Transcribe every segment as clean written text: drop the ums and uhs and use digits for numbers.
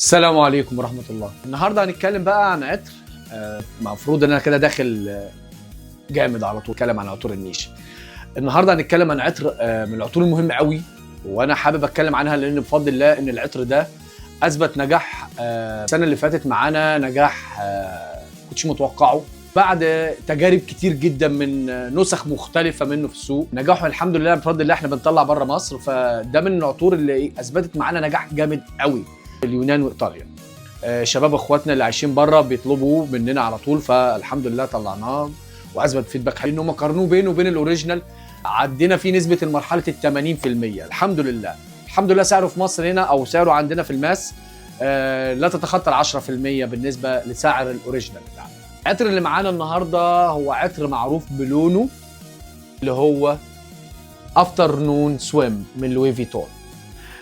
السلام عليكم ورحمة الله. النهارده هنتكلم بقى عن عطر. المفروض ان انا كده داخل جامد على طول اتكلم عن عطور النيش. النهارده هنتكلم عن عطر من العطور المهمة قوي، وانا حابب اتكلم عنها لان بفضل الله ان العطر ده اثبت نجاح السنة اللي فاتت معانا، نجاح كنتش متوقعه بعد تجارب كتير جدا من نسخ مختلفة منه في السوق. نجاحه الحمد لله بفضل الله احنا بنطلع بره مصر، فده من العطور اللي اثبتت معانا نجاح جامد قوي. اليونان وايطاليا، شباب اخواتنا اللي عايشين بره بيطلبوا مننا على طول، فالحمد لله طلعناه واثبت فيدباك حلو. انهم قارنوه بينه وبين الاوريجينال، عدينا في نسبه مرحله ال 80%. الحمد لله الحمد لله. سعره في مصر هنا او سعره عندنا في الماس لا تتخطى ال 10% بالنسبه لسعر الاوريجينال بتاعنا. العطر اللي معانا النهارده هو عطر معروف بلونه اللي هو افترنون سويم من لوي فيتون.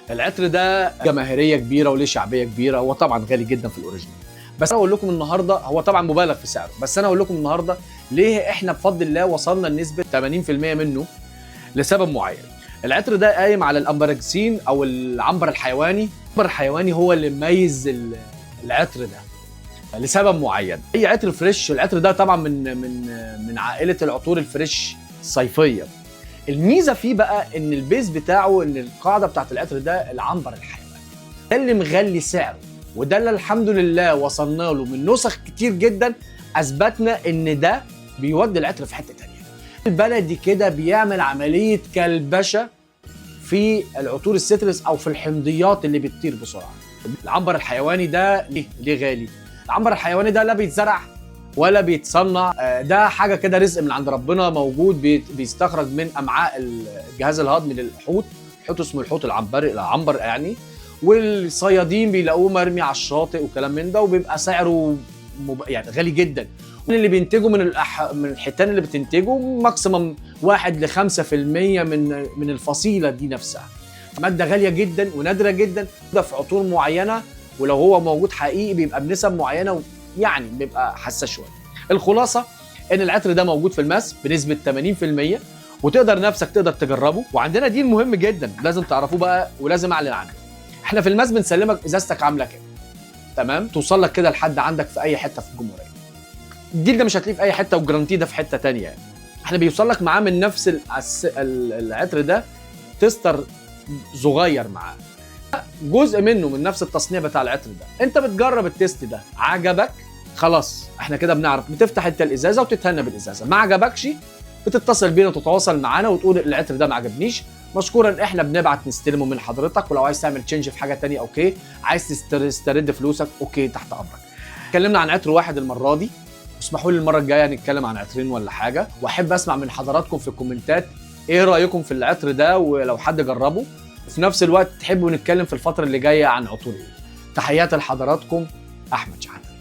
العطر ده جماهيريه كبيره وليه شعبيه كبيره، هو طبعا غالي جدا في الاوريجينال، بس انا اقول لكم النهارده هو طبعا مبالغ في سعره، بس انا اقول لكم النهارده ليه احنا بفضل الله وصلنا لنسبه 80% منه لسبب معين. العطر ده قايم على الامبراكسين او العنبر الحيواني. العنبر الحيواني هو اللي مميز العطر ده لسبب معين. اي عطر فريش، العطر ده طبعا من عائله العطور الفريش الصيفيه. الميزه فيه بقى ان البيز بتاعه، ان القاعده بتاعت العطر ده العنبر الحيواني، ده اللي مغلي سعره، وده اللي الحمد لله وصلنا له من نسخ كتير جدا. اثبتنا ان ده بيودي العطر في حته تانيه. البلدي كده بيعمل عمليه كلبشه في العطور السترس او في الحمضيات اللي بتطير بسرعه. العنبر الحيواني ده ليه غالي؟ العنبر الحيواني ده لا بيتزرع ولا بيتصنع، ده حاجه كده رزق من عند ربنا موجود، بيستخرج من امعاء الجهاز الهضمي للحوت. الحوت اسمه الحوت العنبر يعني، والصيادين بيلاقوه مرمي على الشاطئ وكلام من ده، وبيبقى سعره يعني غالي جدا. اللي بينتجوا من الحيتان اللي بتنتجه ماكسيمم 1 ل 5% من الفصيله دي نفسها. ماده غاليه جدا ونادره جدا، ده في عطور معينه، ولو هو موجود حقيقي بيبقى بنسب معينه، يعني بيبقى حساس شويه. الخلاصه ان العطر ده موجود في الماس بنسبه 80%، وتقدر نفسك تقدر تجربه. وعندنا دين مهم جدا لازم تعرفوه بقى ولازم اعلن عنه. احنا في الماس بنسلمك ازازتك عامله كده، تمام، توصل لك كده لحد عندك في اي حته في الجمهوريه. الديل ده مش هتلاقيه في اي حته، والجرانتي ده في حته ثانيه يعني. احنا بيوصل لك معاه من نفس العطر ده تستر صغير معاه، جزء منه من نفس التصنيع بتاع العطر ده. انت بتجرب التيست ده، عجبك خلاص احنا كده بنعرف، بتفتح انت الازازه وتتهنى بالازازه. ما عجبكش بتتصل بينا وتتواصل معانا وتقول العطر ده ما عجبنيش، مشكورا احنا بنبعت نستلمه من حضرتك. ولو عايز تعمل تشينج في حاجه ثانيه اوكي، عايز تسترد فلوسك اوكي، تحت امرك. اتكلمنا عن عطر واحد المره دي، اسمحوا لي المره الجايه نتكلم عن عطرين ولا حاجه. واحب اسمع من حضراتكم في الكومنتات ايه رايكم في العطر ده، ولو حد جربه. وفي نفس الوقت تحبوا نتكلم في الفتره اللي جايه عن عطور ايه. تحياتي لحضراتكم، احمد شحاته.